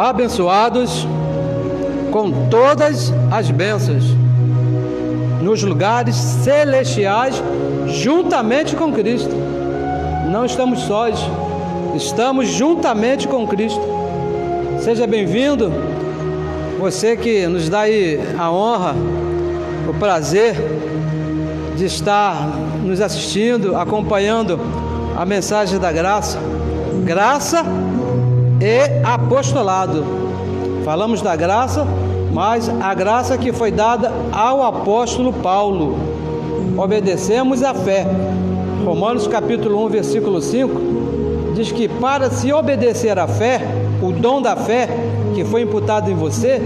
abençoados com todas as bênçãos nos lugares celestiais, juntamente com Cristo. Não estamos sós, estamos juntamente com Cristo. Seja bem-vindo, você que nos dá aí a honra, o prazer de estar nos assistindo, acompanhando a mensagem da graça, graça e apostolado. Falamos da graça, mas a graça que foi dada ao apóstolo Paulo. Obedecemos à fé. Romanos capítulo 1, versículo 5, diz que para se obedecer à fé, o dom da fé que foi imputado em você,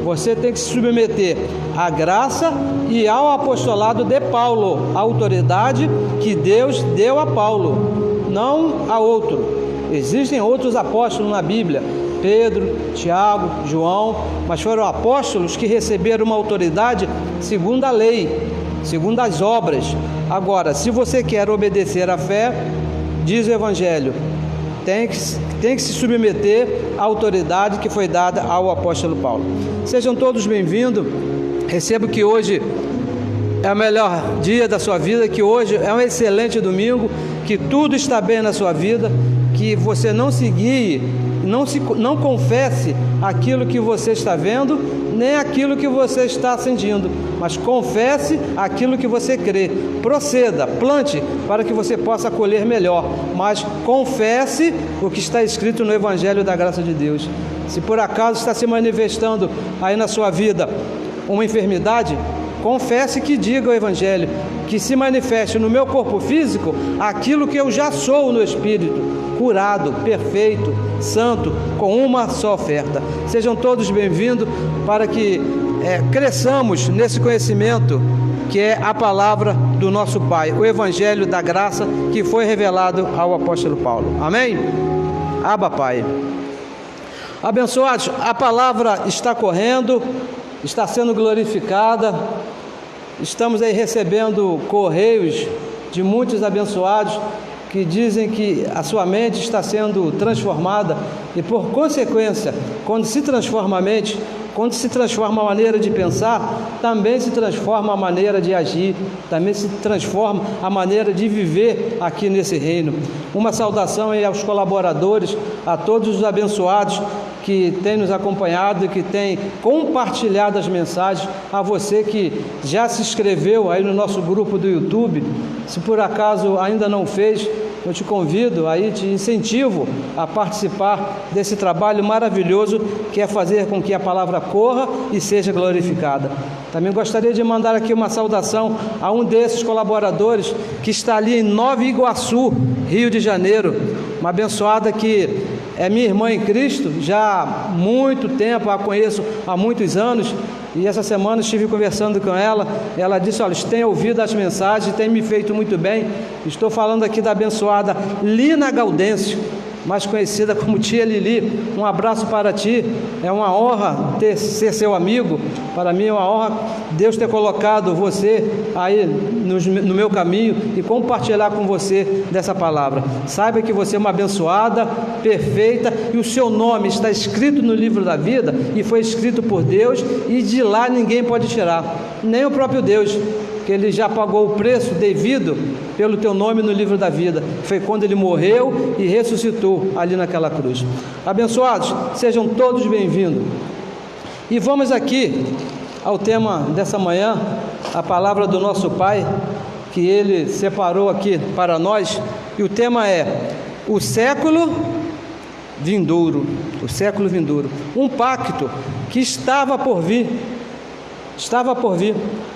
você tem que se submeter à graça e ao apostolado de Paulo, a autoridade que Deus deu a Paulo, não a outro. Existem outros apóstolos na Bíblia, Pedro, Tiago, João, mas foram apóstolos que receberam uma autoridade segundo a lei, segundo as obras. Agora, se você quer obedecer à fé, diz o Evangelho, tem que se submeter à autoridade que foi dada ao apóstolo Paulo. Sejam todos bem-vindos. Recebo que hoje é o melhor dia da sua vida, que hoje é um excelente domingo, que tudo está bem na sua vida, que você não se guie, não confesse aquilo que você está vendo, nem aquilo que você está sentindo, mas confesse aquilo que você crê. Proceda, plante para que você possa colher melhor, mas confesse o que está escrito no Evangelho da Graça de Deus. Se por acaso está se manifestando aí na sua vida uma enfermidade, confesse, que diga o Evangelho, que se manifeste no meu corpo físico aquilo que eu já sou no Espírito, curado, perfeito, santo, com uma só oferta. Sejam todos bem-vindos para que cresçamos nesse conhecimento que é a palavra do nosso Pai, o Evangelho da Graça que foi revelado ao apóstolo Paulo. Amém? Abba, Pai. Abençoados, a palavra está correndo, está sendo glorificada, estamos aí recebendo correios de muitos abençoados que dizem que a sua mente está sendo transformada e, por consequência, quando se transforma a mente, quando se transforma a maneira de pensar, também se transforma a maneira de agir, também se transforma a maneira de viver aqui nesse reino. Uma saudação aí aos colaboradores, a todos os abençoados que têm nos acompanhado e que têm compartilhado as mensagens, a você que já se inscreveu aí no nosso grupo do YouTube. Se por acaso ainda não fez, eu te convido, aí te incentivo a participar desse trabalho maravilhoso que é fazer com que a palavra corra e seja glorificada. Também gostaria de mandar aqui uma saudação a um desses colaboradores que está ali em Nova Iguaçu, Rio de Janeiro, uma abençoada que é minha irmã em Cristo, já há muito tempo, a conheço há muitos anos, e essa semana estive conversando com ela, ela disse, olha, tem ouvido as mensagens, tem me feito muito bem. Estou falando aqui da abençoada Lina Gaudêncio, mais conhecida como Tia Lili. Um abraço para ti, é uma honra ser seu amigo, para mim é uma honra Deus ter colocado você aí no meu caminho e compartilhar com você dessa palavra. Saiba que você é uma abençoada, perfeita, e o seu nome está escrito no livro da vida e foi escrito por Deus, e de lá ninguém pode tirar, nem o próprio Deus, que Ele já pagou o preço devido pelo teu nome no livro da vida. Foi quando Ele morreu e ressuscitou ali naquela cruz. Abençoados, sejam todos bem-vindos. E vamos aqui ao tema dessa manhã, a palavra do nosso Pai, que Ele separou aqui para nós, e o tema é o século vindouro. O século vindouro. Um pacto que estava por vir. Estava por vir.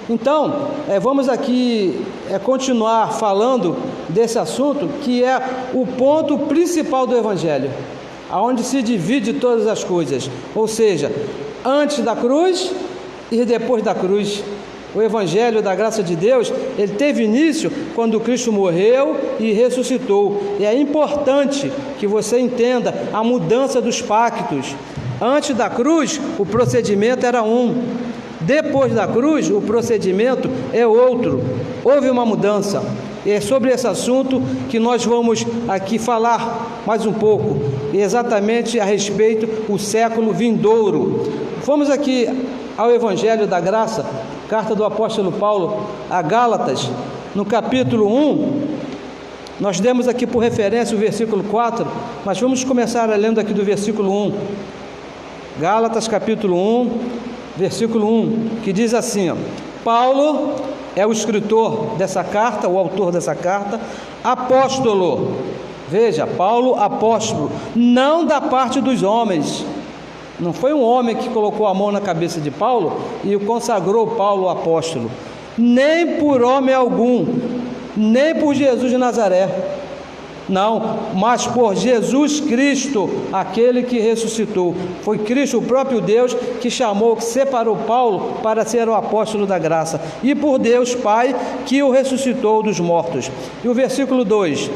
Então, vamos aqui continuar falando desse assunto, que é o ponto principal do Evangelho, aonde se divide todas as coisas, ou seja, antes da cruz e depois da cruz. O Evangelho da graça de Deus, ele teve início quando Cristo morreu e ressuscitou. E é importante que você entenda a mudança dos pactos. Antes da cruz, o procedimento era um. Depois da cruz, o procedimento é outro. Houve uma mudança. é sobre esse assunto que nós vamos aqui falar mais um pouco, exatamente a respeito do século vindouro. Vamos aqui ao Evangelho da Graça, carta do apóstolo Paulo a Gálatas, no capítulo 1, nós demos aqui por referência o versículo 4, mas vamos começar lendo aqui do versículo 1, Gálatas capítulo 1, versículo 1, que diz assim, ó: Paulo é o escritor dessa carta, o autor dessa carta, apóstolo, veja, Paulo apóstolo, não da parte dos homens, não foi um homem que colocou a mão na cabeça de Paulo e o consagrou Paulo apóstolo, nem por homem algum, nem por Jesus de Nazaré, não, mas por Jesus Cristo, aquele que ressuscitou. Foi Cristo, o próprio Deus, que chamou, que separou Paulo para ser o apóstolo da graça, e por Deus Pai, que o ressuscitou dos mortos. E o versículo 2: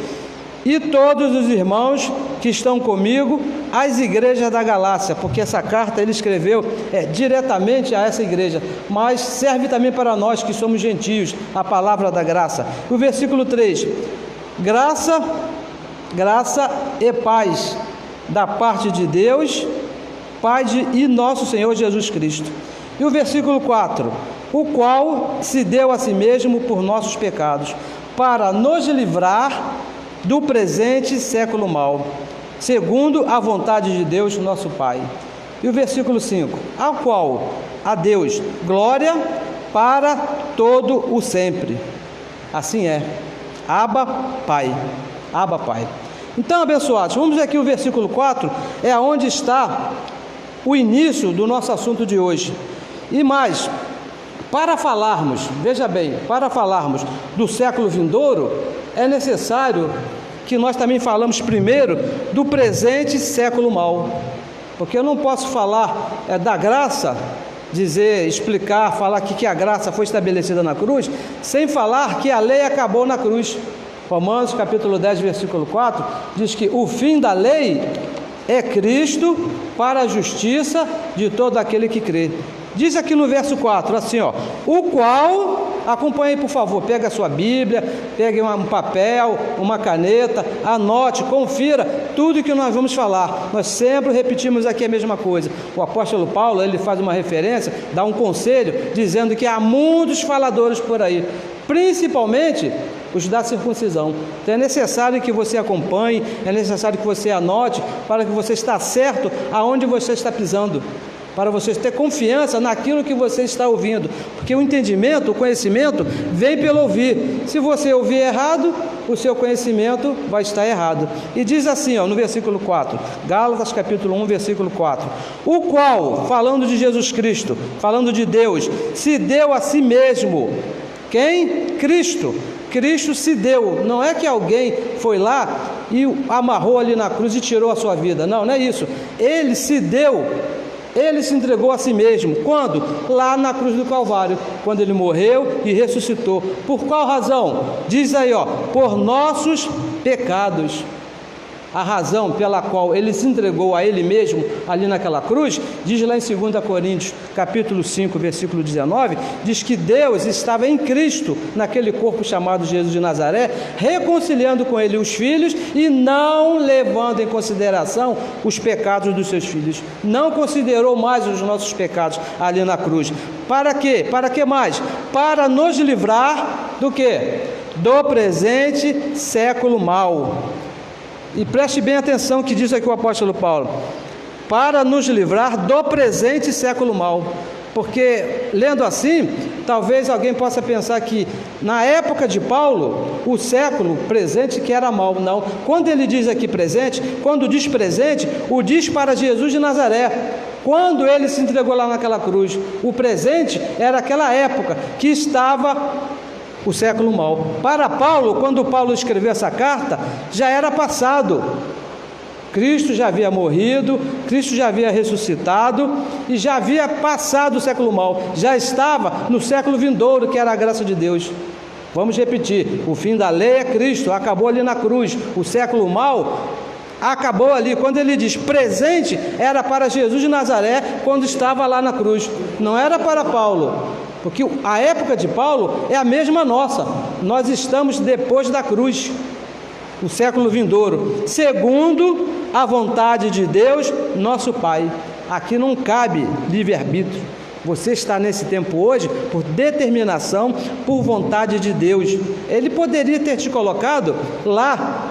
e todos os irmãos que estão comigo, às igrejas da Galácia, porque essa carta ele escreveu diretamente a essa igreja, mas serve também para nós que somos gentios, a palavra da graça. O versículo 3: graça e paz da parte de Deus, Pai e nosso Senhor Jesus Cristo. E o versículo 4: o qual se deu a si mesmo por nossos pecados, para nos livrar do presente século mau, segundo a vontade de Deus, nosso Pai. E o versículo 5: ao qual, a Deus, glória para todo o sempre. Assim é. Abba, Pai. Abba, Pai. Então, abençoados, vamos ver aqui o versículo 4, é onde está o início do nosso assunto de hoje. E mais, para falarmos, veja bem, para falarmos do século vindouro, é necessário que nós também falamos primeiro do presente século mau, porque eu não posso falar da graça, explicar, falar que a graça foi estabelecida na cruz, sem falar que a lei acabou na cruz. Romanos capítulo 10, versículo 4, diz que o fim da lei é Cristo para a justiça de todo aquele que crê. Diz aqui no verso 4, assim, ó: o qual, acompanhe por favor, pega a sua Bíblia, pegue um papel, uma caneta, anote, confira tudo que nós vamos falar. Nós sempre repetimos aqui a mesma coisa. O apóstolo Paulo, ele faz uma referência, dá um conselho, dizendo que há muitos faladores por aí, principalmente os da circuncisão. Então é necessário que você acompanhe, é necessário que você anote, para que você está certo aonde você está pisando, para você ter confiança naquilo que você está ouvindo, porque o entendimento, o conhecimento vem pelo ouvir. Se você ouvir errado, o seu conhecimento vai estar errado. E diz assim, ó, no versículo 4, Gálatas capítulo 1, versículo 4: o qual, falando de Jesus Cristo, falando de Deus, se deu a si mesmo. Quem? Cristo. Cristo se deu, não é que alguém foi lá e amarrou ali na cruz e tirou a sua vida, não é isso. Ele se deu, ele se entregou a si mesmo. Quando? Lá na cruz do Calvário, quando ele morreu e ressuscitou. Por qual razão? Diz aí, ó: por nossos pecados. A razão pela qual ele se entregou a ele mesmo ali naquela cruz, diz lá em 2 Coríntios capítulo 5, versículo 19, diz que Deus estava em Cristo, naquele corpo chamado Jesus de Nazaré, reconciliando com ele os filhos e não levando em consideração os pecados dos seus filhos. Não considerou mais os nossos pecados ali na cruz. Para quê? Para que mais? Para nos livrar do quê? Do presente século mau. E preste bem atenção que diz aqui o apóstolo Paulo: para nos livrar do presente século mau. Porque, lendo assim, talvez alguém possa pensar que, na época de Paulo, o século presente que era mau. Não. Quando ele diz aqui presente, quando diz presente, o diz para Jesus de Nazaré. Quando ele se entregou lá naquela cruz, o presente era aquela época que estava o século mau. Para Paulo, quando Paulo escreveu essa carta, já era passado. Cristo já havia morrido, Cristo já havia ressuscitado e já havia passado o século mau. Já estava no século vindouro, que era a graça de Deus. Vamos repetir: o fim da lei é Cristo, acabou ali na cruz. O século mau acabou ali. Quando ele diz presente, era para Jesus de Nazaré, quando estava lá na cruz. Não era para Paulo. Porque a época de Paulo é a mesma nossa. nós estamos depois da cruz, o século vindouro, segundo a vontade de Deus, nosso Pai. Aqui não cabe livre-arbítrio. Você está nesse tempo hoje por determinação, por vontade de Deus. Ele poderia ter te colocado lá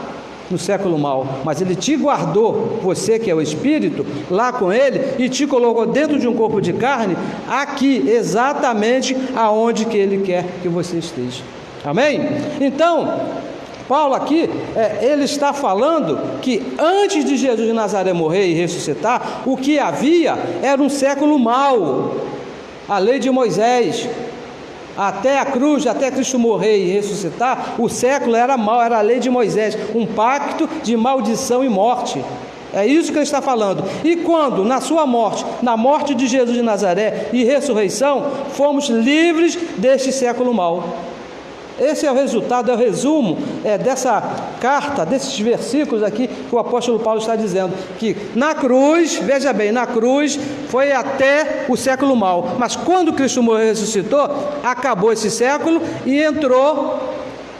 no século mau, mas Ele te guardou, você que é o Espírito, lá com Ele, e te colocou dentro de um corpo de carne, aqui, exatamente aonde que Ele quer que você esteja. Amém? Então, Paulo aqui, ele está falando que antes de Jesus de Nazaré morrer e ressuscitar, o que havia era um século mau, a lei de Moisés, até a cruz, até Cristo morrer e ressuscitar, o século era mau, era a lei de Moisés, um pacto de maldição e morte. É isso que ele está falando. E quando, na sua morte, na morte de Jesus de Nazaré e ressurreição, fomos livres deste século mau. Esse é o resultado, é o resumo dessa carta, desses versículos aqui que o apóstolo Paulo está dizendo, que na cruz, veja bem, na cruz foi até o século mau, mas quando Cristo morreu e ressuscitou, acabou esse século e entrou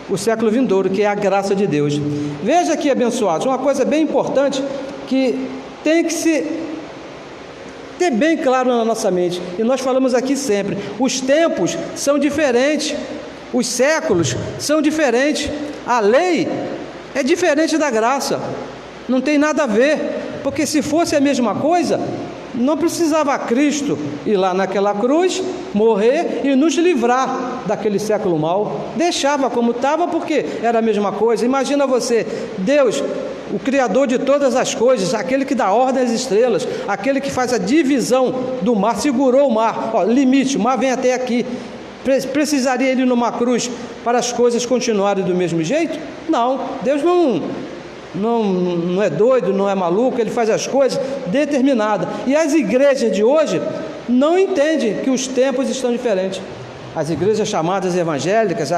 o século vindouro, que é a graça de Deus. Veja aqui, abençoados, uma coisa bem importante que tem que se ter bem claro na nossa mente, e nós falamos aqui sempre, os tempos são diferentes, os séculos são diferentes, a lei é diferente da graça, não tem nada a ver, porque se fosse a mesma coisa, não precisava Cristo ir lá naquela cruz, morrer e nos livrar daquele século mau, deixava como estava porque era a mesma coisa. Imagina você, Deus, o Criador de todas as coisas, aquele que dá ordem às estrelas, aquele que faz a divisão do mar, segurou o mar, limite, o mar vem até aqui. Precisaria ele ir numa cruz para as coisas continuarem do mesmo jeito? Não, Deus não é doido, não é maluco, Ele faz as coisas determinadas. E as igrejas de hoje não entendem que os tempos estão diferentes. As igrejas chamadas evangélicas,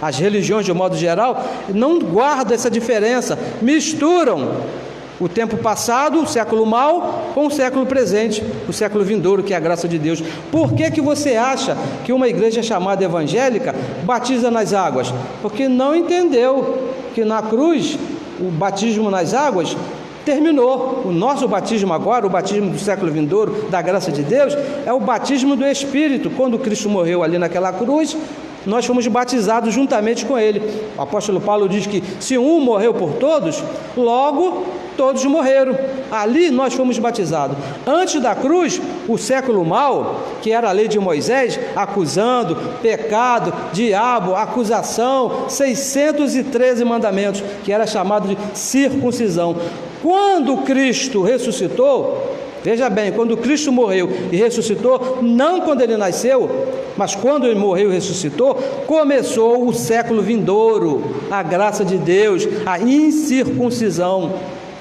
as religiões de um modo geral, não guardam essa diferença, misturam o tempo passado, o século mau, com o século presente, o século vindouro, que é a graça de Deus. Por que você acha que uma igreja chamada evangélica batiza nas águas? Porque não entendeu que na cruz, o batismo nas águas terminou. O nosso batismo agora, o batismo do século vindouro, da graça de Deus, é o batismo do Espírito. Quando Cristo morreu ali naquela cruz, nós fomos batizados juntamente com Ele. O apóstolo Paulo diz que se um morreu por todos, logo todos morreram. Ali nós fomos batizados. Antes da cruz, o século mau, que era a lei de Moisés, acusando, pecado, diabo, acusação, 613 mandamentos, que era chamado de circuncisão. Quando Cristo ressuscitou, veja bem, quando Cristo morreu e ressuscitou, não quando Ele nasceu, mas quando Ele morreu e ressuscitou, começou o século vindouro, a graça de Deus, a incircuncisão.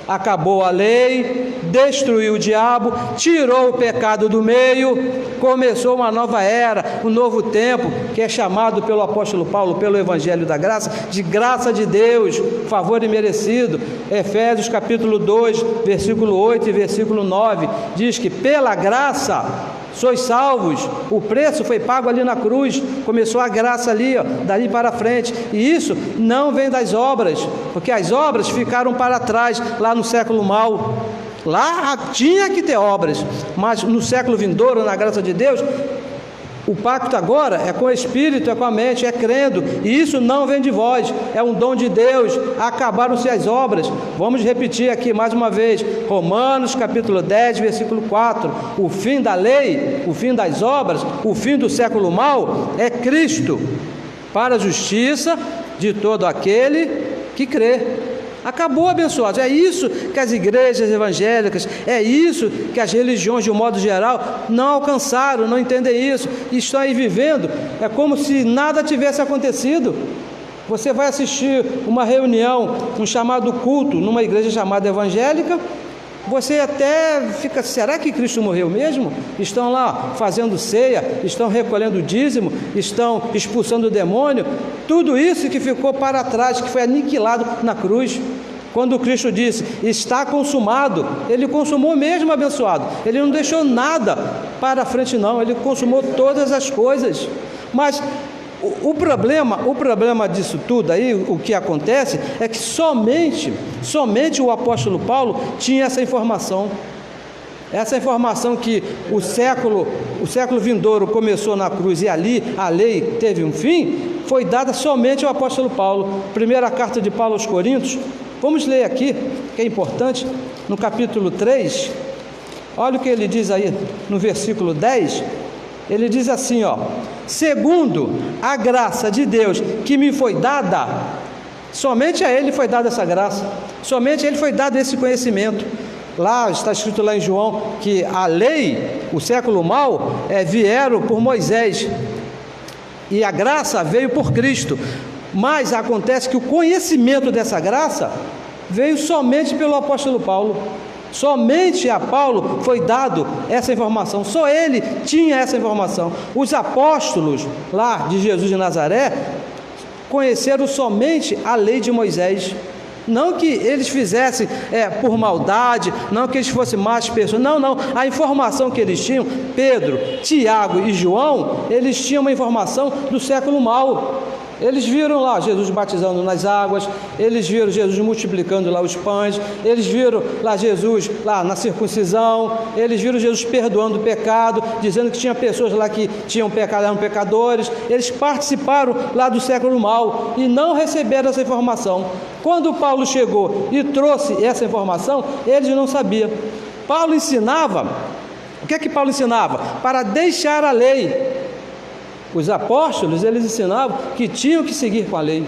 Acabou a lei, destruiu o diabo, tirou o pecado do meio, começou uma nova era, um novo tempo, que é chamado pelo apóstolo Paulo, pelo Evangelho da Graça, de graça de Deus, favor imerecido. Efésios capítulo 2, versículo 8 e versículo 9, diz que pela graça sois salvos, o preço foi pago ali na cruz, começou a graça ali, dali para frente, e isso não vem das obras, porque as obras ficaram para trás, lá no século mau. Lá tinha que ter obras, mas no século vindouro, na graça de Deus, o pacto agora é com o Espírito, é com a mente, é crendo, e isso não vem de vós, é um dom de Deus. Acabaram-se as obras. Vamos repetir aqui mais uma vez, Romanos capítulo 10, versículo 4, o fim da lei, o fim das obras, o fim do século mau é Cristo, para a justiça de todo aquele que crê. Acabou, abençoados. É isso que as igrejas evangélicas, é isso que as religiões de um modo geral não alcançaram, não entendem isso, e estão aí vivendo, é como se nada tivesse acontecido. Você vai assistir uma reunião, um chamado culto, numa igreja chamada evangélica, você até fica, será que Cristo morreu mesmo? Estão lá fazendo ceia, estão recolhendo dízimo, estão expulsando o demônio, tudo isso que ficou para trás, que foi aniquilado na cruz. Quando Cristo disse, está consumado, Ele consumou mesmo, abençoado. Ele não deixou nada para frente não, Ele consumou todas as coisas. Mas O problema disso tudo aí, o que acontece, é que somente o apóstolo Paulo tinha essa informação. Essa informação que o século vindouro começou na cruz e ali a lei teve um fim, foi dada somente ao apóstolo Paulo. Primeira carta de Paulo aos Coríntios, vamos ler aqui, que é importante, no capítulo 3, olha o que ele diz aí no versículo 10, ele diz assim, segundo a graça de Deus que me foi dada, somente a ele foi dada essa graça, somente a ele foi dado esse conhecimento. Lá está escrito lá em João que a lei, o século mau, vieram por Moisés e a graça veio por Cristo, mas acontece que o conhecimento dessa graça veio somente pelo apóstolo Paulo. Somente a Paulo foi dado essa informação, só ele tinha essa informação. Os apóstolos lá de Jesus de Nazaré conheceram somente a lei de Moisés. Não que eles fizessem por maldade, não que eles fossem más pessoas, não, a informação que eles tinham, Pedro, Tiago e João, eles tinham uma informação do século mau. Eles viram lá Jesus batizando nas águas, eles viram Jesus multiplicando lá os pães, eles viram lá Jesus lá na circuncisão, eles viram Jesus perdoando o pecado, dizendo que tinha pessoas lá que tinham pecado, eram pecadores. Eles participaram lá do século mau e não receberam essa informação. Quando Paulo chegou e trouxe essa informação, eles não sabiam. Paulo ensinava, o que é que Paulo ensinava? Para deixar a lei. Os apóstolos, eles ensinavam que tinham que seguir com a lei.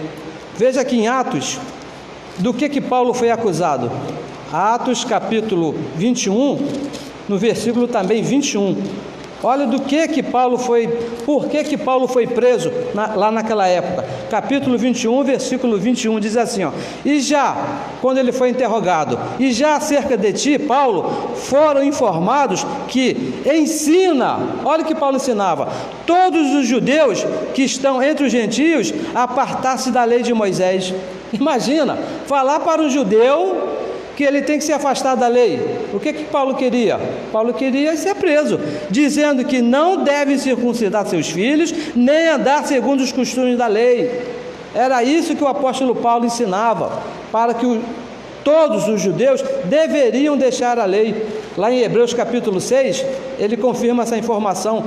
Veja aqui em Atos, do que Paulo foi acusado. Atos capítulo 21, no versículo também 21. Olha do que Paulo foi, por que Paulo foi preso lá naquela época. Capítulo 21, versículo 21, diz assim, e já, quando ele foi interrogado, e já acerca de ti, Paulo, foram informados que ensina, olha o que Paulo ensinava, todos os judeus que estão entre os gentios a apartar-se da lei de Moisés. Imagina, falar para um judeu que ele tem que se afastar da lei. O que Paulo queria? Paulo queria ser preso, dizendo que não devem circuncidar seus filhos, nem andar segundo os costumes da lei. Era isso que o apóstolo Paulo ensinava, para que todos os judeus deveriam deixar a lei. Lá em Hebreus capítulo 6, ele confirma essa informação.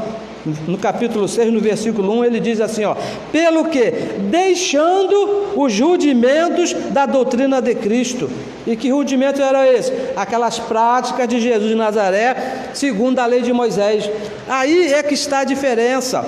No capítulo 6, no versículo 1, ele diz assim, pelo que, deixando os rudimentos da doutrina de Cristo. E que rudimento era esse? Aquelas práticas de Jesus de Nazaré, segundo a lei de Moisés. Aí é que está a diferença.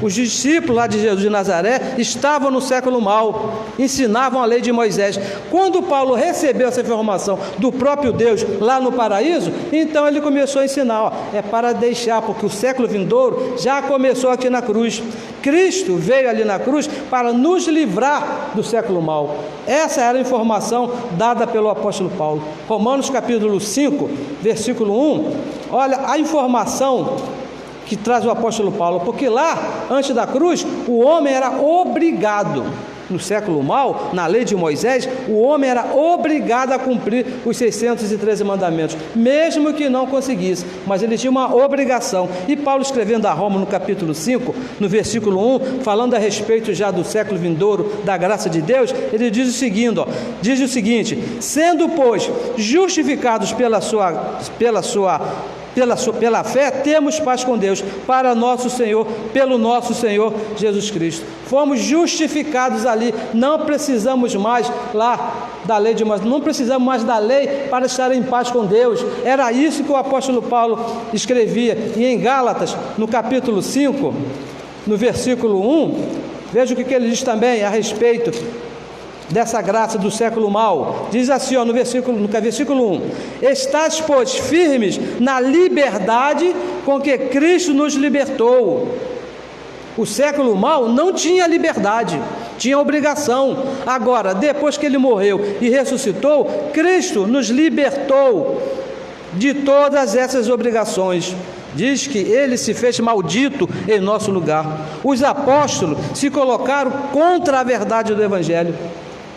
Os discípulos lá de Jesus de Nazaré estavam no século mau, ensinavam a lei de Moisés. Quando Paulo recebeu essa informação do próprio Deus lá no paraíso, então ele começou a ensinar, para deixar, porque o século vindouro já começou aqui na cruz. Cristo veio ali na cruz para nos livrar do século mau. Essa era a informação dada pelo apóstolo Paulo. Romanos capítulo 5, versículo 1, olha a informação que traz o apóstolo Paulo, porque lá, antes da cruz, o homem era obrigado, no século mau, na lei de Moisés, o homem era obrigado a cumprir os 613 mandamentos, mesmo que não conseguisse, mas ele tinha uma obrigação. E Paulo, escrevendo a Roma no capítulo 5, no versículo 1, falando a respeito já do século vindouro, da graça de Deus, ele diz o seguinte, sendo, pois, justificados pela fé, temos paz com Deus, pelo nosso Senhor Jesus Cristo. Fomos justificados ali, não precisamos mais lá da lei de Moisés, não precisamos mais da lei para estar em paz com Deus. Era isso que o apóstolo Paulo escrevia. E em Gálatas, no capítulo 5, no versículo 1, veja o que ele diz também a respeito dessa graça do século mau. Diz assim, no versículo 1, estáis, pois, firmes na liberdade com que Cristo nos libertou. O século mau não tinha liberdade, tinha obrigação. Agora, depois que ele morreu e ressuscitou, Cristo nos libertou de todas essas obrigações. Diz que ele se fez maldito em nosso lugar. Os apóstolos se colocaram contra a verdade do Evangelho,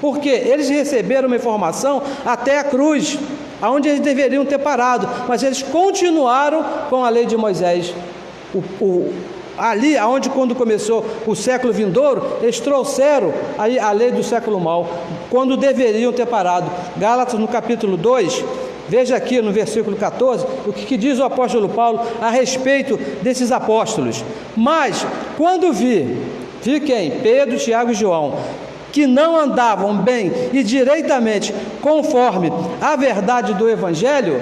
porque eles receberam uma informação até a cruz, aonde eles deveriam ter parado, mas eles continuaram com a lei de Moisés. ali, aonde quando começou o século vindouro, eles trouxeram aí a lei do século mau, quando deveriam ter parado. Gálatas, no capítulo 2, veja aqui no versículo 14, o que diz o apóstolo Paulo a respeito desses apóstolos. Mas, quando vi quem? Pedro, Tiago e João, que não andavam bem e direitamente conforme a verdade do Evangelho,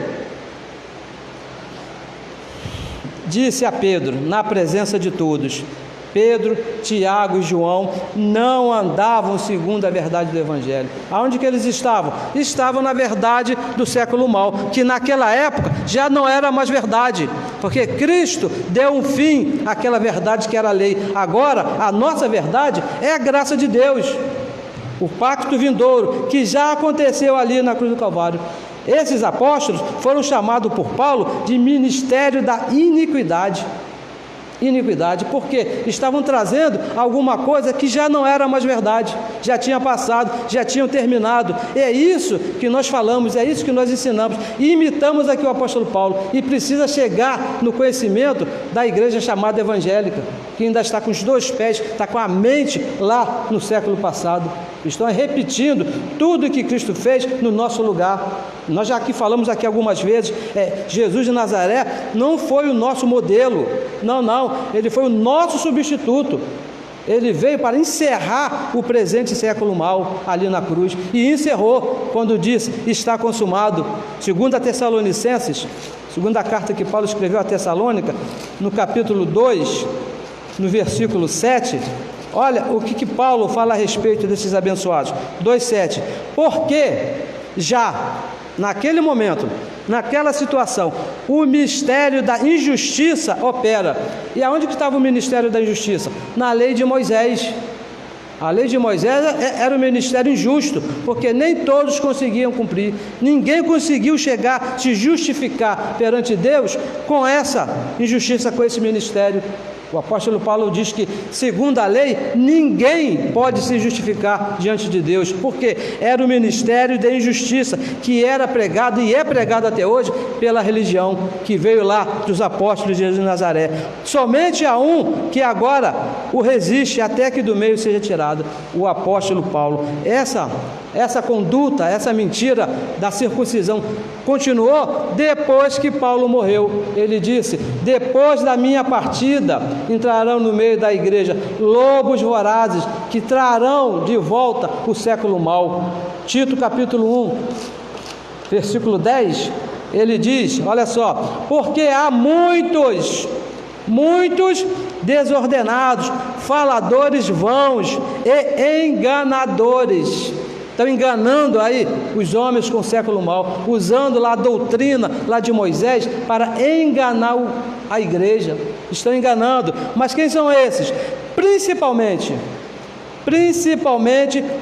disse a Pedro, na presença de todos: Pedro, Tiago e João não andavam segundo a verdade do Evangelho. Aonde que eles estavam? Estavam na verdade do século mau, que naquela época já não era mais verdade, porque Cristo deu um fim àquela verdade que era a lei. Agora, a nossa verdade é a graça de Deus, o pacto vindouro, que já aconteceu ali na cruz do Calvário. Esses apóstolos foram chamados por Paulo de ministério da iniquidade. Porque estavam trazendo alguma coisa que já não era mais verdade, já tinha passado, já tinham terminado. É isso que nós falamos, é isso que nós ensinamos, e imitamos aqui o apóstolo Paulo, e precisa chegar no conhecimento da igreja chamada evangélica, que ainda está com os dois pés, está com a mente lá no século passado. Estão repetindo tudo que Cristo fez no nosso lugar. Nós já aqui falamos aqui algumas vezes, Jesus de Nazaré não foi o nosso modelo, não, ele foi o nosso substituto. Ele veio para encerrar o presente século mau ali na cruz, e encerrou quando disse: está consumado. 2 Tessalonicenses, segunda carta que Paulo escreveu a Tessalônica, no capítulo 2, no versículo 7, olha o que Paulo fala a respeito desses abençoados. 2,7: porque já naquele momento, naquela situação, o mistério da injustiça opera. E aonde que estava o ministério da injustiça? Na lei de Moisés. A lei de Moisés era um ministério injusto, porque nem todos conseguiam cumprir. Ninguém conseguiu chegar, se justificar perante Deus com essa injustiça, com esse ministério. O apóstolo Paulo diz que, segundo a lei, ninguém pode se justificar diante de Deus, porque era o ministério da injustiça que era pregado e é pregado até hoje pela religião que veio lá dos apóstolos de Jesus de Nazaré. Somente há um que agora o resiste até que do meio seja tirado: o apóstolo Paulo. Essa conduta, essa mentira da circuncisão continuou depois que Paulo morreu. Ele disse: depois da minha partida entrarão no meio da igreja lobos vorazes que trarão de volta o século mau. Tito capítulo 1, versículo 10, ele diz, olha só: porque há muitos desordenados, faladores vãos e enganadores. Estão enganando aí os homens com o século mau, usando lá a doutrina lá de Moisés para enganar a igreja. Estão enganando. Mas quem são esses? Principalmente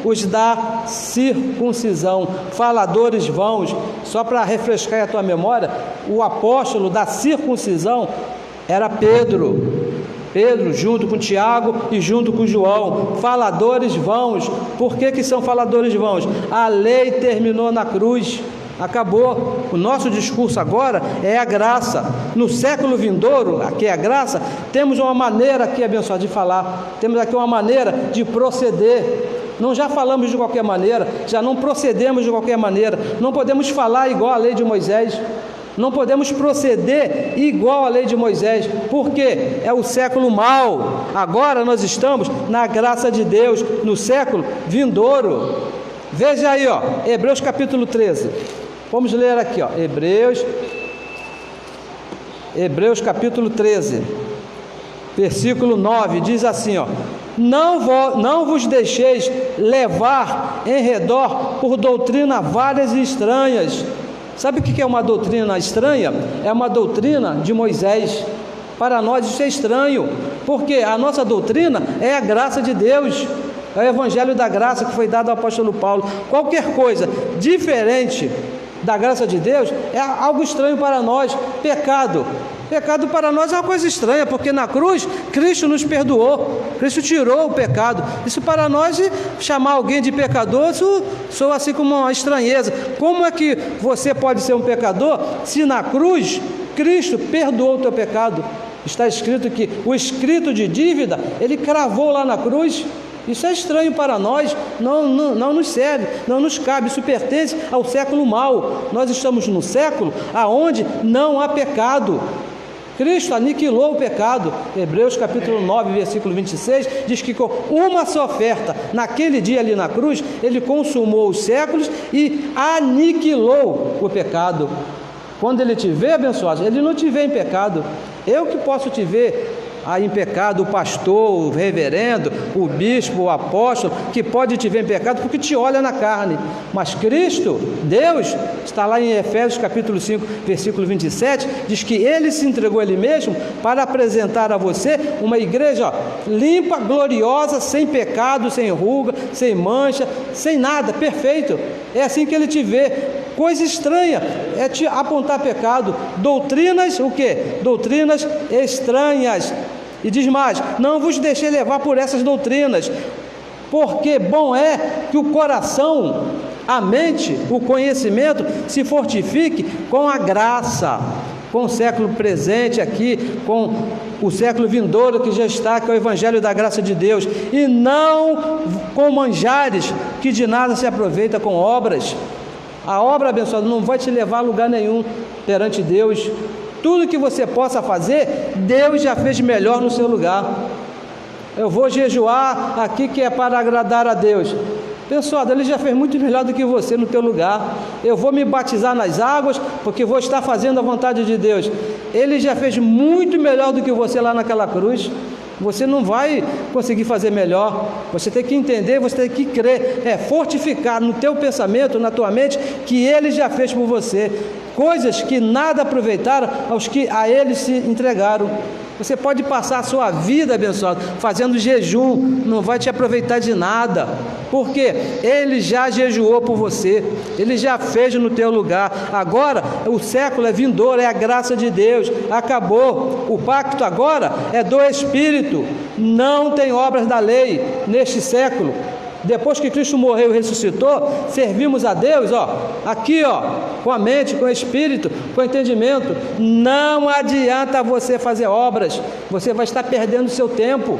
os da circuncisão, faladores vãos. Só para refrescar a tua memória, o apóstolo da circuncisão era Pedro, junto com Tiago e junto com João. Faladores vãos. Por que são faladores vãos? A lei terminou na cruz, acabou. O nosso discurso agora é a graça. No século vindouro, aqui é a graça, temos uma maneira aqui abençoada de falar, temos aqui uma maneira de proceder. Não já falamos de qualquer maneira, já não procedemos de qualquer maneira, não podemos falar igual a lei de Moisés, não podemos proceder igual à lei de Moisés, porque é o século mau. Agora nós estamos na graça de Deus, no século vindouro. Veja aí, Hebreus capítulo 13. Vamos ler aqui, Hebreus capítulo 13, versículo 9, diz assim, não vos deixeis levar em redor por doutrina várias e estranhas. Sabe o que é uma doutrina estranha? É uma doutrina de Moisés. Para nós isso é estranho, porque a nossa doutrina é a graça de Deus, é o evangelho da graça que foi dado ao apóstolo Paulo. Qualquer coisa diferente da graça de Deus é algo estranho para nós. Pecado para nós é uma coisa estranha, porque na cruz Cristo nos perdoou, Cristo tirou o pecado. Isso para nós, chamar alguém de pecador, isso soa assim como uma estranheza. Como é que você pode ser um pecador se na cruz Cristo perdoou o teu pecado? Está escrito que o escrito de dívida, ele cravou lá na cruz. Isso é estranho para nós, não nos serve, não nos cabe, isso pertence ao século mau. Nós estamos no século onde não há pecado. Cristo aniquilou o pecado. Hebreus capítulo 9, versículo 26, diz que com uma só oferta, naquele dia ali na cruz, ele consumou os séculos e aniquilou o pecado. Quando ele te vê, abençoado, ele não te vê em pecado. Eu que posso te ver em pecado, o pastor, o reverendo, o bispo, o apóstolo, que pode te ver em pecado porque te olha na carne. Mas Cristo, Deus, está lá em Efésios capítulo 5, versículo 27, diz que Ele se entregou a Ele mesmo para apresentar a você uma igreja limpa, gloriosa, sem pecado, sem ruga, sem mancha, sem nada, perfeito. É assim que Ele te vê. Coisa estranha é te apontar pecado. Doutrinas, o quê? Doutrinas estranhas. E diz mais: não vos deixei levar por essas doutrinas, porque bom é que o coração, a mente, o conhecimento se fortifique com a graça, com o século presente aqui, com o século vindouro que já está, que é o Evangelho da graça de Deus, e não com manjares que de nada se aproveita com obras. A obra, abençoada, não vai te levar a lugar nenhum perante Deus. Tudo que você possa fazer, Deus já fez melhor no seu lugar. Eu vou jejuar aqui que é para agradar a Deus. Abençoado, Ele já fez muito melhor do que você no teu lugar. Eu vou me batizar nas águas porque vou estar fazendo a vontade de Deus. Ele já fez muito melhor do que você lá naquela cruz. Você não vai conseguir fazer melhor. Você tem que entender, você tem que crer, fortificar no teu pensamento, na tua mente, que Ele já fez por você coisas que nada aproveitaram aos que a Ele se entregaram. Você pode passar a sua vida, abençoado, fazendo jejum, não vai te aproveitar de nada, porque Ele já jejuou por você, Ele já fez no teu lugar. Agora o século é vindouro, é a graça de Deus, acabou. O pacto agora é do Espírito, não tem obras da lei neste século. Depois que Cristo morreu e ressuscitou, servimos a Deus, aqui, com a mente, com o espírito, com o entendimento. Não adianta você fazer obras, você vai estar perdendo seu tempo.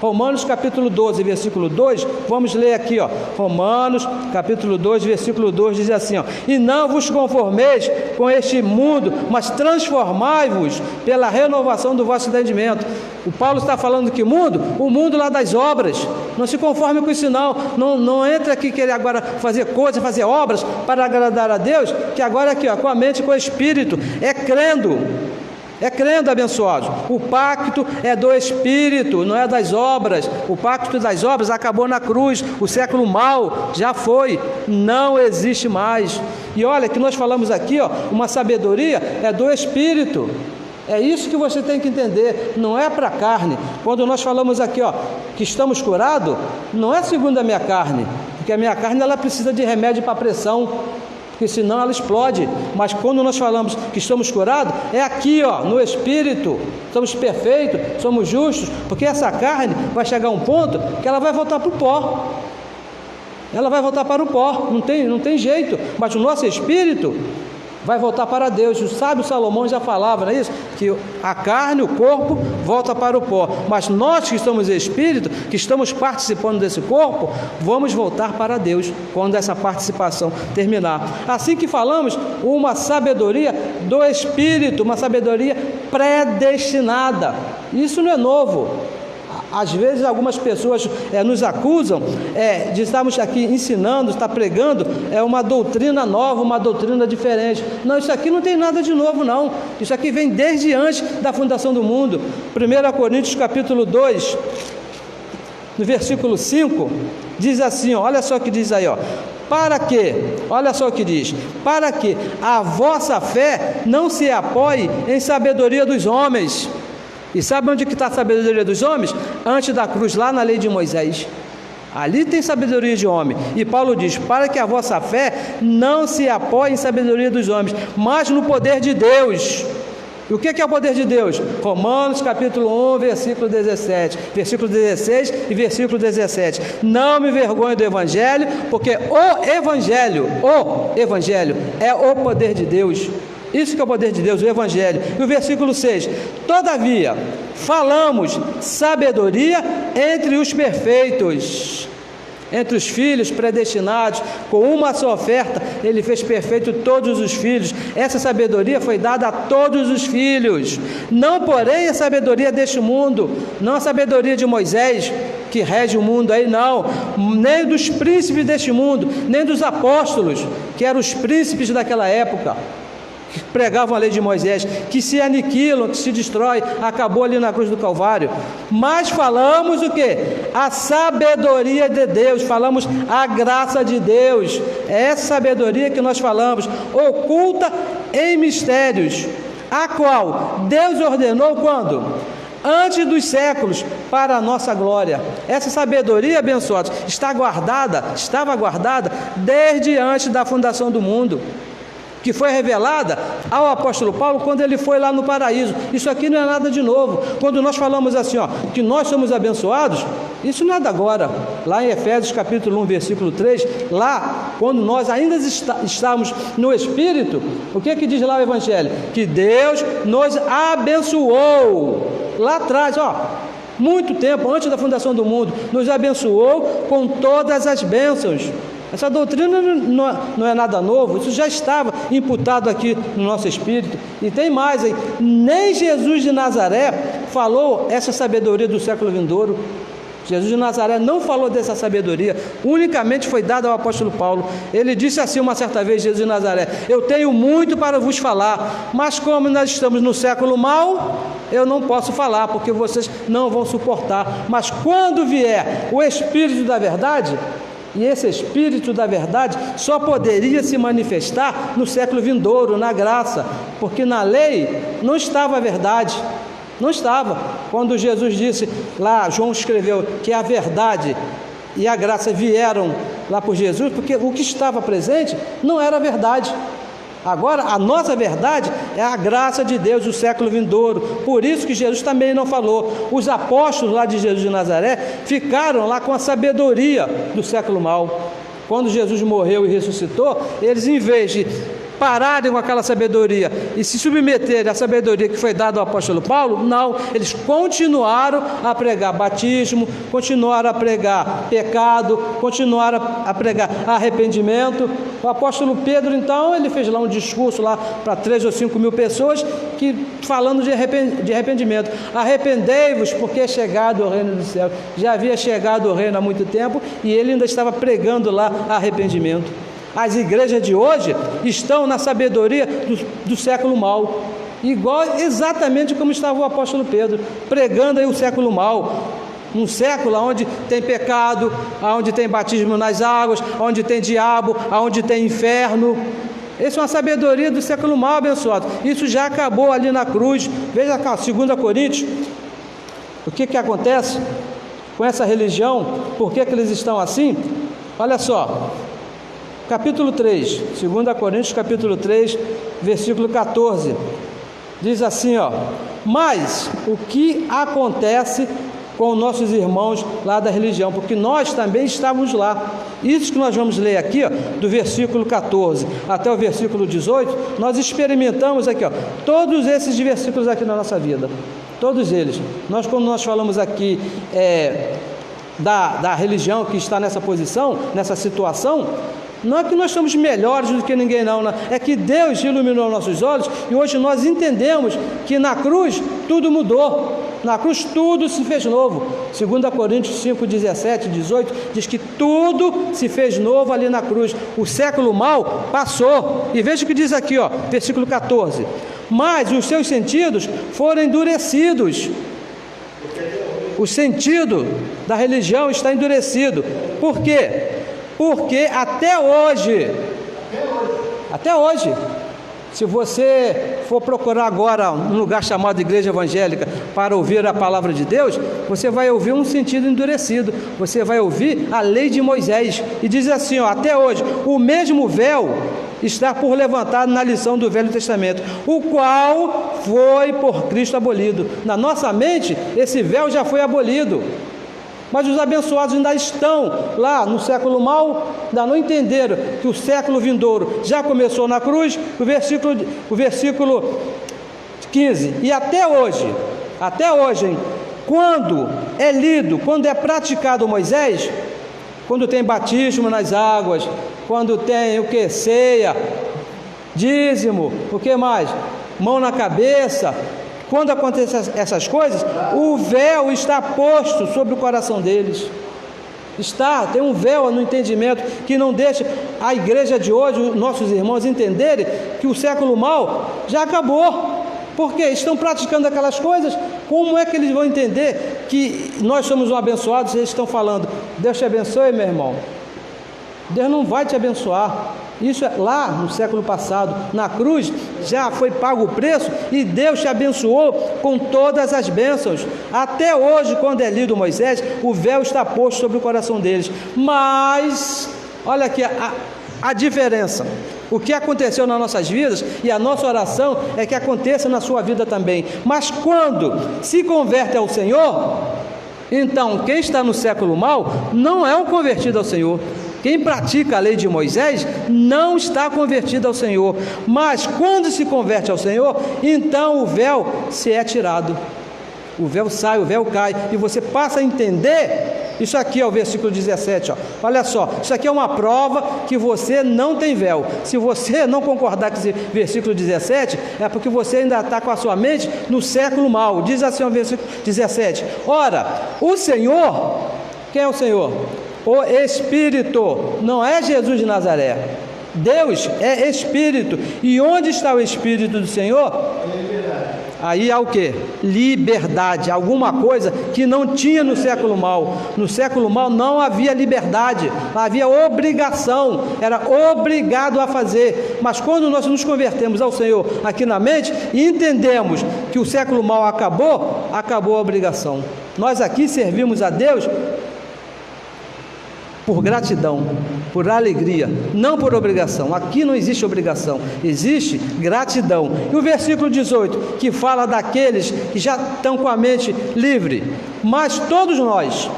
Romanos capítulo 12, versículo 2, vamos ler aqui, Romanos capítulo 2, versículo 2, diz assim, e não vos conformeis com este mundo, mas transformai-vos pela renovação do vosso entendimento. O Paulo está falando que mundo? O mundo lá das obras. Não se conforme com isso não entra aqui querer agora fazer coisas, fazer obras para agradar a Deus, que agora aqui, com a mente, com o espírito, é crendo, abençoados. O pacto é do Espírito, não é das obras. O pacto das obras acabou na cruz. O século mau já foi, não existe mais. E olha que nós falamos aqui, uma sabedoria é do Espírito. É isso que você tem que entender, não é para a carne. Quando nós falamos aqui, que estamos curados, não é segundo a minha carne, porque a minha carne ela precisa de remédio para pressão, porque senão ela explode. Mas quando nós falamos que estamos curados, é aqui, no Espírito. Somos perfeitos, somos justos, porque essa carne vai chegar a um ponto que ela vai voltar para o pó. Ela vai voltar para o pó, não tem jeito. Mas o nosso Espírito vai voltar para Deus. O sábio Salomão já falava, não é isso? Que a carne, o corpo, volta para o pó. Mas nós que estamos em espírito, que estamos participando desse corpo, vamos voltar para Deus quando essa participação terminar. Assim que falamos, uma sabedoria do Espírito, uma sabedoria predestinada. Isso não é novo. Às vezes algumas pessoas nos acusam de estarmos aqui ensinando, estar pregando uma doutrina nova, uma doutrina diferente. Não, isso aqui não tem nada de novo não. Isso aqui vem desde antes da fundação do mundo. 1 Coríntios capítulo 2, no versículo 5, diz assim, olha só o que diz aí, para que, olha só o que diz, para que a vossa fé não se apoie em sabedoria dos homens. E sabe onde que está a sabedoria dos homens? Antes da cruz, lá na lei de Moisés. Ali tem sabedoria de homem. E Paulo diz, para que a vossa fé não se apoie em sabedoria dos homens, mas no poder de Deus. E o que é o poder de Deus? Romanos capítulo 1, versículo 17, versículo 16 e versículo 17. Não me vergonho do Evangelho, porque o Evangelho é o poder de Deus. Isso que é o poder de Deus, o Evangelho. E o versículo 6: todavia, falamos sabedoria entre os perfeitos, entre os filhos predestinados. Com uma só oferta, ele fez perfeito todos os filhos. Essa sabedoria foi dada a todos os filhos. Não, porém, a sabedoria deste mundo, não a sabedoria de Moisés, que rege o mundo aí, não, nem dos príncipes deste mundo, nem dos apóstolos, que eram os príncipes daquela época, que pregavam a lei de Moisés, que se aniquilam, que se destrói, acabou ali na cruz do Calvário. Mas falamos o quê? A sabedoria de Deus, falamos a graça de Deus. É essa sabedoria que nós falamos, oculta em mistérios, a qual Deus ordenou quando? Antes dos séculos, para a nossa glória. Essa sabedoria, abençoados, estava guardada desde antes da fundação do mundo, que foi revelada ao apóstolo Paulo quando ele foi lá no paraíso. Isso aqui não é nada de novo. Quando nós falamos assim, que nós somos abençoados, isso não é de agora. Lá em Efésios capítulo 1, versículo 3, lá, quando nós ainda estávamos no Espírito, o que diz lá o Evangelho? Que Deus nos abençoou. Lá atrás, muito tempo, antes da fundação do mundo, nos abençoou com todas as bênçãos. Essa doutrina não é nada novo, isso já estava imputado aqui no nosso espírito. E tem mais aí, nem Jesus de Nazaré falou essa sabedoria do século vindouro. Jesus de Nazaré não falou dessa sabedoria, unicamente foi dada ao apóstolo Paulo. Ele disse assim uma certa vez, Jesus de Nazaré: eu tenho muito para vos falar, mas como nós estamos no século mau, eu não posso falar, porque vocês não vão suportar. Mas quando vier o Espírito da verdade, e esse Espírito da verdade só poderia se manifestar no século vindouro, na graça, porque na lei não estava a verdade, não estava. Quando Jesus disse, lá João escreveu que a verdade e a graça vieram lá por Jesus, porque o que estava presente não era a verdade. Agora, a nossa verdade é a graça de Deus, o século vindouro. Por isso que Jesus também não falou. Os apóstolos lá de Jesus de Nazaré ficaram lá com a sabedoria do século mau. Quando Jesus morreu e ressuscitou, eles, em vez de pararem com aquela sabedoria e se submeterem à sabedoria que foi dada ao apóstolo Paulo, não, eles continuaram a pregar batismo, continuaram a pregar pecado, continuaram a pregar arrependimento. O apóstolo Pedro, então, ele fez lá um discurso lá para 3 ou 5 mil pessoas, falando de arrependimento. Arrependei-vos, porque é chegado o reino do céu. Já havia chegado o reino há muito tempo e ele ainda estava pregando lá arrependimento. As igrejas de hoje estão na sabedoria do século mau, igual exatamente como estava o apóstolo Pedro, pregando aí o século mau. Um século onde tem pecado, onde tem batismo nas águas, onde tem diabo, onde tem inferno. Essa é uma sabedoria do século mau, abençoado. Isso já acabou ali na cruz. Veja cá, 2 Coríntios, o que acontece com essa religião, por que eles estão assim? Olha só, capítulo 3, 2 Coríntios capítulo 3, versículo 14, diz assim, mas o que acontece com nossos irmãos lá da religião, porque nós também estávamos lá. Isso que nós vamos ler aqui, do versículo 14 até o versículo 18, nós experimentamos aqui, todos esses versículos aqui na nossa vida, todos eles. Quando nós falamos aqui da religião que está nessa posição, nessa situação, não é que nós somos melhores do que ninguém, não. É que Deus iluminou nossos olhos e hoje nós entendemos que na cruz tudo mudou. Na cruz tudo se fez novo. 2 Coríntios 5, 17, 18 diz que tudo se fez novo ali na cruz. O século mau passou. E veja o que diz aqui, versículo 14: mas os seus sentidos foram endurecidos. O sentido da religião está endurecido. Por quê? Porque até hoje, se você for procurar agora um lugar chamado igreja evangélica para ouvir a palavra de Deus, você vai ouvir um sentido endurecido, você vai ouvir a lei de Moisés, e diz assim, até hoje, o mesmo véu está por levantado na lição do Velho Testamento, o qual foi por Cristo abolido. Na nossa mente, esse véu já foi abolido. Mas os abençoados ainda estão lá no século mau, ainda não entenderam que o século vindouro já começou na cruz, o versículo 15. E até hoje, quando é lido, quando é praticado Moisés, quando tem batismo nas águas, quando tem o que? Ceia, dízimo, o que mais? Mão na cabeça. Quando acontecem essas coisas, o véu está posto sobre o coração deles. Tem um véu no entendimento que não deixa a igreja de hoje, os nossos irmãos, entenderem que o século mau já acabou. Porque estão praticando aquelas coisas. Como é que eles vão entender que nós somos um abençoados? Eles estão falando, Deus te abençoe, meu irmão. Deus não vai te abençoar. Isso é lá no século passado, na cruz, já foi pago o preço e Deus te abençoou com todas as bênçãos. Até hoje, quando é lido Moisés, o véu está posto sobre o coração deles. Mas, olha aqui a diferença. O que aconteceu nas nossas vidas, e a nossa oração é que aconteça na sua vida também. Mas quando se converte ao Senhor, então quem está no século mau não é um convertido ao Senhor. Quem pratica a lei de Moisés não está convertido ao Senhor. Mas quando se converte ao Senhor, então o véu se é tirado. O véu sai, o véu cai, e você passa a entender. Isso aqui é o versículo 17, ó. Olha só, isso aqui é uma prova que você não tem véu. Se você não concordar com esse versículo 17, é porque você ainda está com a sua mente no século mau. Diz assim o versículo 17: ora, o Senhor, quem é o Senhor? O Espírito, não é Jesus de Nazaré. Deus é Espírito, e onde está o Espírito do Senhor? Aí há o que? Liberdade, alguma coisa que não tinha no século mau. No século mau não havia liberdade, havia obrigação, era obrigado a fazer. Mas quando nós nos convertemos ao Senhor aqui na mente e entendemos que o século mau acabou, acabou a obrigação. Nós aqui servimos a Deus por gratidão, por alegria, não por obrigação. Aqui não existe obrigação, existe gratidão. E o versículo 18, que fala daqueles que já estão com a mente livre. Mas todos nós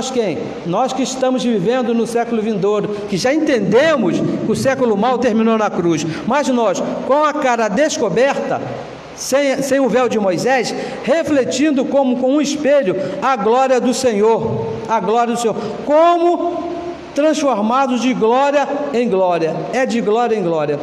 quem? Nós que estamos vivendo no século vindouro, que já entendemos que o século mau terminou na cruz, mas nós, com a cara descoberta, sem o véu de Moisés, refletindo como com um espelho a glória do Senhor, como transformados de glória em glória, é de glória em glória.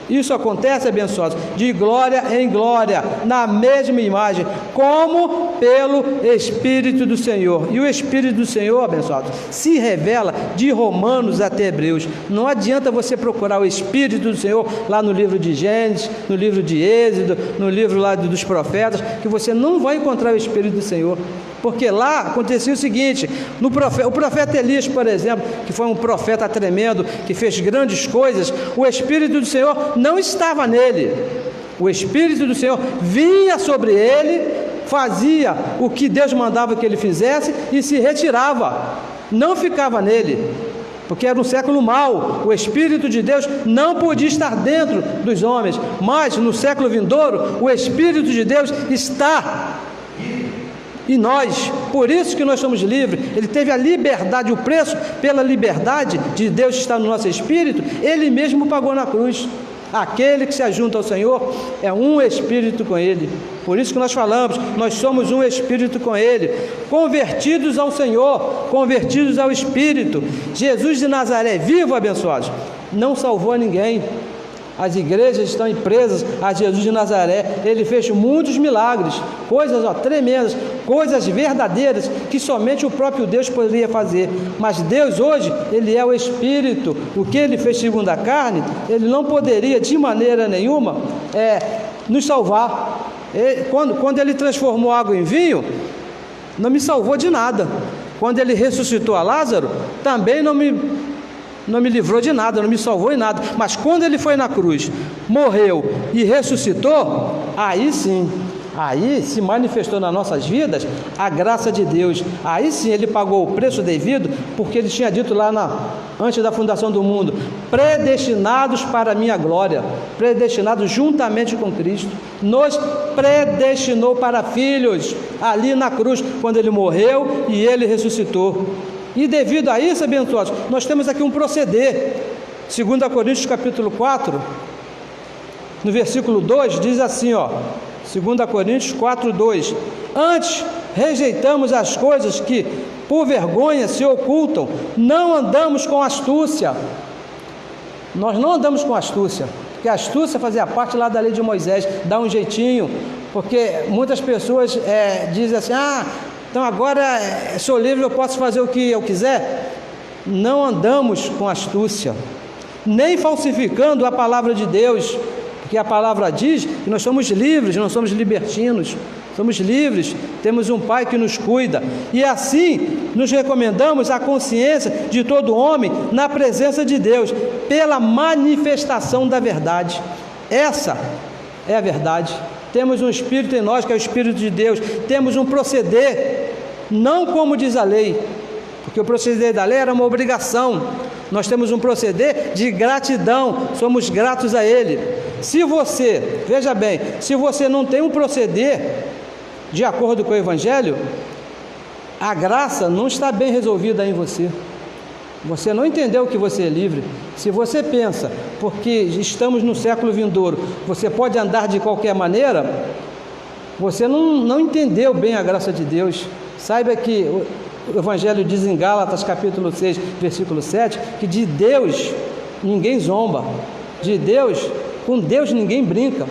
Isso acontece, abençoados, de glória em glória, na mesma imagem, como pelo Espírito do Senhor. E o Espírito do Senhor, abençoados, se revela de Romanos até Hebreus. Não adianta você procurar o Espírito do Senhor lá no livro de Gênesis, no livro de Êxodo, no livro lá dos profetas, que você não vai encontrar o Espírito do Senhor. Porque lá acontecia o seguinte, o profeta Elias, por exemplo, que foi um profeta tremendo, que fez grandes coisas, o Espírito do Senhor não estava nele. O Espírito do Senhor vinha sobre ele, fazia o que Deus mandava que ele fizesse e se retirava, não ficava nele, porque era um século mau. O Espírito de Deus não podia estar dentro dos homens, mas no século vindouro, o Espírito de Deus está. E nós, por isso que nós somos livres. Ele teve a liberdade, o preço pela liberdade de Deus estar no nosso espírito, Ele mesmo pagou na cruz. Aquele que se ajunta ao Senhor é um espírito com Ele. Por isso que nós falamos, nós somos um espírito com Ele, convertidos ao Senhor, convertidos ao Espírito. Jesus de Nazaré, vivo, abençoados, não salvou ninguém. As igrejas estão presas a Jesus de Nazaré. Ele fez muitos milagres, coisas tremendas, coisas verdadeiras que somente o próprio Deus poderia fazer. Mas Deus hoje, Ele é o Espírito. O que Ele fez segundo a carne, Ele não poderia de maneira nenhuma nos salvar. Quando Ele transformou água em vinho, não me salvou de nada. Quando Ele ressuscitou a Lázaro, também não me livrou de nada, não me salvou em nada. Mas quando Ele foi na cruz, morreu e ressuscitou, aí sim, aí se manifestou nas nossas vidas a graça de Deus. Aí sim ele pagou o preço devido, porque ele tinha dito lá antes da fundação do mundo: predestinados para a minha glória, predestinados juntamente com Cristo. Nos predestinou para filhos ali na cruz, quando ele morreu e ele ressuscitou. E devido a isso, abençoados, nós temos aqui um proceder. 2 Coríntios capítulo 4, no versículo 2, diz assim, 2 Coríntios 4, 2: antes rejeitamos as coisas que por vergonha se ocultam, não andamos com astúcia. Nós não andamos com astúcia, porque a astúcia fazia parte lá da lei de Moisés, dá um jeitinho, porque muitas pessoas dizem assim: então agora sou livre, eu posso fazer o que eu quiser. Não andamos com astúcia, nem falsificando a palavra de Deus, porque a palavra diz que nós somos livres, não somos libertinos, somos livres, temos um Pai que nos cuida, e assim nos recomendamos à consciência de todo homem na presença de Deus, pela manifestação da verdade. Essa é a verdade. Temos um Espírito em nós, que é o Espírito de Deus. Temos um proceder, não como diz a lei, porque o proceder da lei era uma obrigação. Nós temos um proceder de gratidão, somos gratos a Ele. Se você, veja bem, se você não tem um proceder de acordo com o Evangelho, a graça não está bem resolvida em você. Você não entendeu que você é livre. Se você pensa, porque estamos no século vindouro, você pode andar de qualquer maneira, você não entendeu bem a graça de Deus. Saiba que o Evangelho diz em Gálatas capítulo 6, versículo 7, que de Deus ninguém zomba, com Deus ninguém brinca,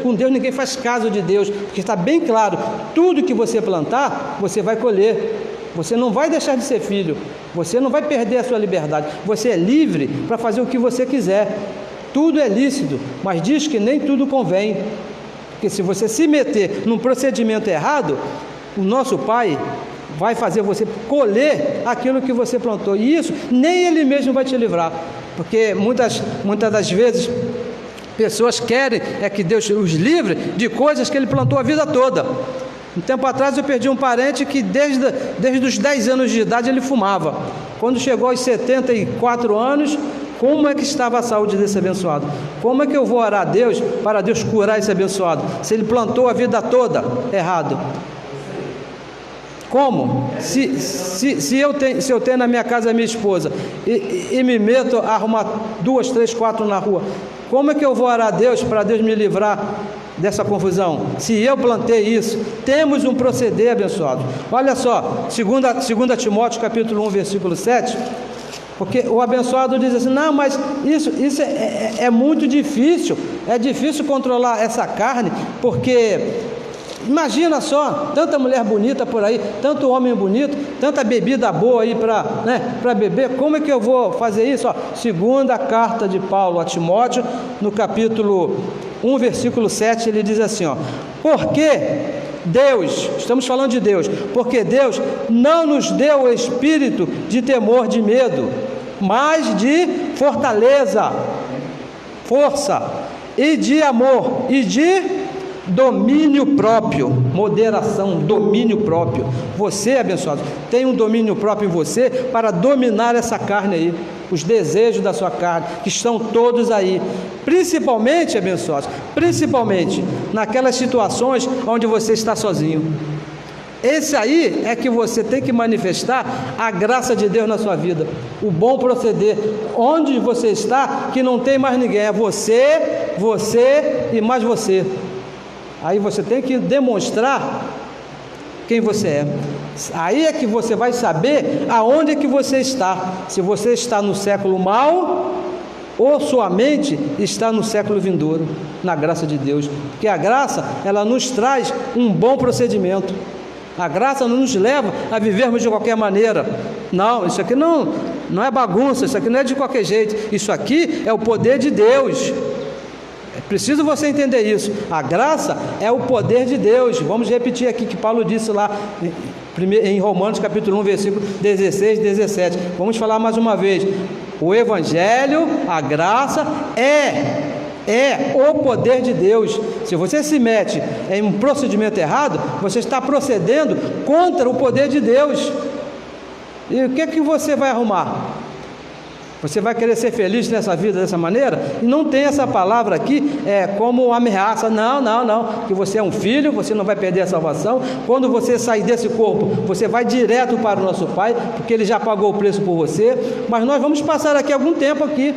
com Deus ninguém faz caso de Deus, porque está bem claro: tudo que você plantar, você vai colher. Você não vai deixar de ser filho, você não vai perder a sua liberdade, você é livre para fazer o que você quiser. Tudo é lícito, mas diz que nem tudo convém, porque se você se meter num procedimento errado, o nosso Pai vai fazer você colher aquilo que você plantou, e isso nem Ele mesmo vai te livrar, porque muitas das vezes pessoas querem que Deus os livre de coisas que Ele plantou a vida toda. Um tempo atrás eu perdi um parente que desde os 10 anos de idade ele fumava. Quando chegou aos 74 anos, como é que estava a saúde desse abençoado? Como é que eu vou orar a Deus para Deus curar esse abençoado, se ele plantou a vida toda errado? Como? Se eu tenho na minha casa a minha esposa e me meto a arrumar 2, 3, 4 na rua, como é que eu vou orar a Deus para Deus me livrar dessa confusão? Se eu plantei isso, temos um proceder, abençoado. Olha só, 2 Timóteo capítulo 1, versículo 7, porque o abençoado diz assim: não, mas isso é muito difícil, é difícil controlar essa carne, porque imagina só, tanta mulher bonita por aí, tanto homem bonito, tanta bebida boa aí para beber, como é que eu vou fazer isso? Segunda carta de Paulo a Timóteo, no capítulo 1, versículo 7, ele diz assim, porque Deus, estamos falando de Deus, porque Deus não nos deu o espírito de temor, de medo, mas de fortaleza, força, e de amor, e de domínio próprio, moderação, domínio próprio. Você, abençoado, tem um domínio próprio em você para dominar essa carne aí, os desejos da sua carne, que estão todos aí, principalmente, abençoados, principalmente naquelas situações onde você está sozinho. Esse aí é que você tem que manifestar a graça de Deus na sua vida, o bom proceder. Onde você está, que não tem mais ninguém, é você e mais você. Aí você tem que demonstrar quem você é. Aí é que você vai saber aonde é que você está. Se você está no século mau ou sua mente está no século vindouro, na graça de Deus. Porque a graça, ela nos traz um bom procedimento. A graça não nos leva a vivermos de qualquer maneira. Não, isso aqui não é bagunça, isso aqui não é de qualquer jeito. Isso aqui é o poder de Deus. É preciso você entender isso. A graça é o poder de Deus. Vamos repetir aqui que Paulo disse lá em Romanos capítulo 1, versículo 16, 17. Vamos falar mais uma vez. O Evangelho, a graça, é é o poder de Deus. Se você se mete em um procedimento errado, você está procedendo contra o poder de Deus. E o que é que você vai arrumar? Você vai querer ser feliz nessa vida dessa maneira? E não tem essa palavra aqui como ameaça. Não. Que você é um filho, você não vai perder a salvação. Quando você sair desse corpo, você vai direto para o nosso Pai, porque Ele já pagou o preço por você. Mas nós vamos passar aqui algum tempo aqui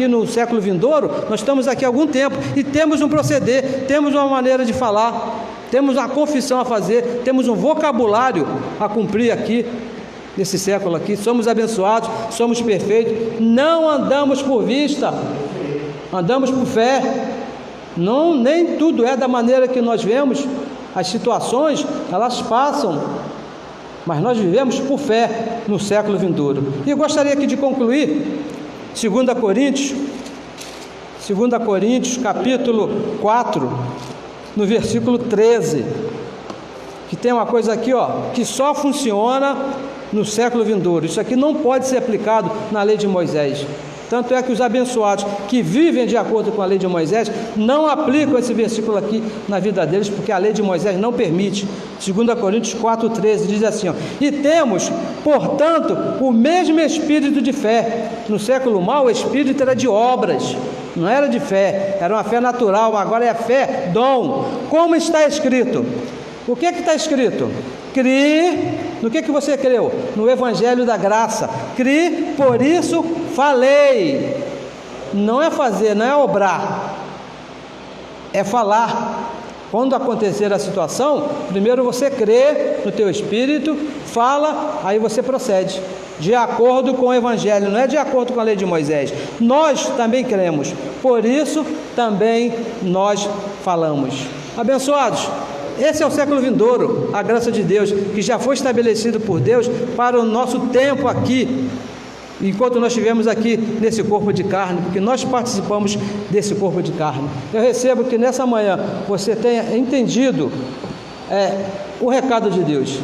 no século vindouro. Nós estamos aqui há algum tempo e temos um proceder, temos uma maneira de falar, temos uma confissão a fazer, temos um vocabulário a cumprir aqui. Nesse século aqui, somos abençoados, somos perfeitos, não andamos por vista, andamos por fé. Não, nem tudo é da maneira que nós vemos. As situações, elas passam, mas nós vivemos por fé no século vindouro. E eu gostaria aqui de concluir 2 Coríntios capítulo 4, no versículo 13, que tem uma coisa aqui, que só funciona no século vindouro. Isso aqui não pode ser aplicado na lei de Moisés. Tanto é que os abençoados que vivem de acordo com a lei de Moisés não aplicam esse versículo aqui na vida deles, porque a lei de Moisés não permite. 2 Coríntios 4,13 diz assim: e temos, portanto, o mesmo espírito de fé. No século mau, o espírito era de obras, não era de fé, era uma fé natural. Agora é fé, dom. Como está escrito? O que está escrito? Crie. No que você creu? No Evangelho da Graça. Crie, por isso falei. Não é fazer, não é obrar, é falar. Quando acontecer a situação, primeiro você crê no teu espírito, fala, aí você procede de acordo com o Evangelho, não é de acordo com a lei de Moisés. Nós também cremos, por isso também nós falamos. Abençoados, esse é o século vindouro, a graça de Deus, que já foi estabelecido por Deus para o nosso tempo aqui, enquanto nós estivemos aqui nesse corpo de carne, porque nós participamos desse corpo de carne. Eu recebo que nessa manhã você tenha entendido o recado de Deus.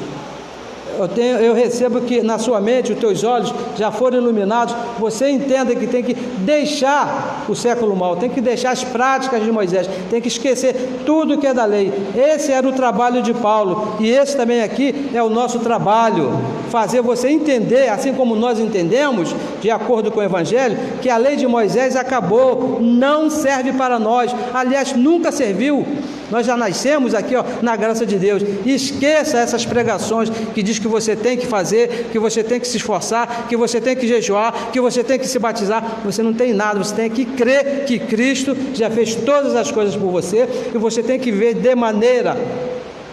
Eu recebo que na sua mente, os teus olhos já foram iluminados, você entenda que tem que deixar o século mau, tem que deixar as práticas de Moisés, tem que esquecer tudo que é da lei. Esse era o trabalho de Paulo, e esse também aqui é o nosso trabalho, fazer você entender, assim como nós entendemos, de acordo com o Evangelho, que a lei de Moisés acabou, não serve para nós, aliás, nunca serviu. Nós já nascemos aqui na graça de Deus. Esqueça essas pregações que diz que você tem que fazer, que você tem que se esforçar, que você tem que jejuar, que você tem que se batizar. Você não tem nada, você tem que crer que Cristo já fez todas as coisas por você, e você tem que ver de maneira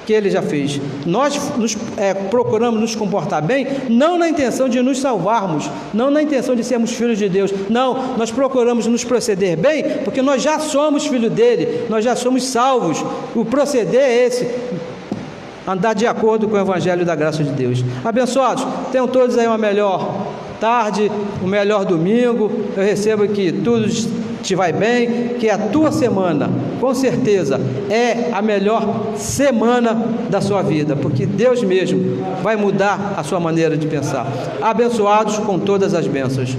que Ele já fez. Nós procuramos nos comportar bem, não na intenção de nos salvarmos, não na intenção de sermos filhos de Deus, não, nós procuramos nos proceder bem, porque nós já somos filhos dele, nós já somos salvos. O proceder é esse, andar de acordo com o Evangelho da graça de Deus. Abençoados, tenham todos aí uma melhor tarde, um melhor domingo. Eu recebo que tudo te vai bem, que a tua semana, com certeza, é a melhor semana da sua vida, porque Deus mesmo vai mudar a sua maneira de pensar. Abençoados com todas as bênçãos.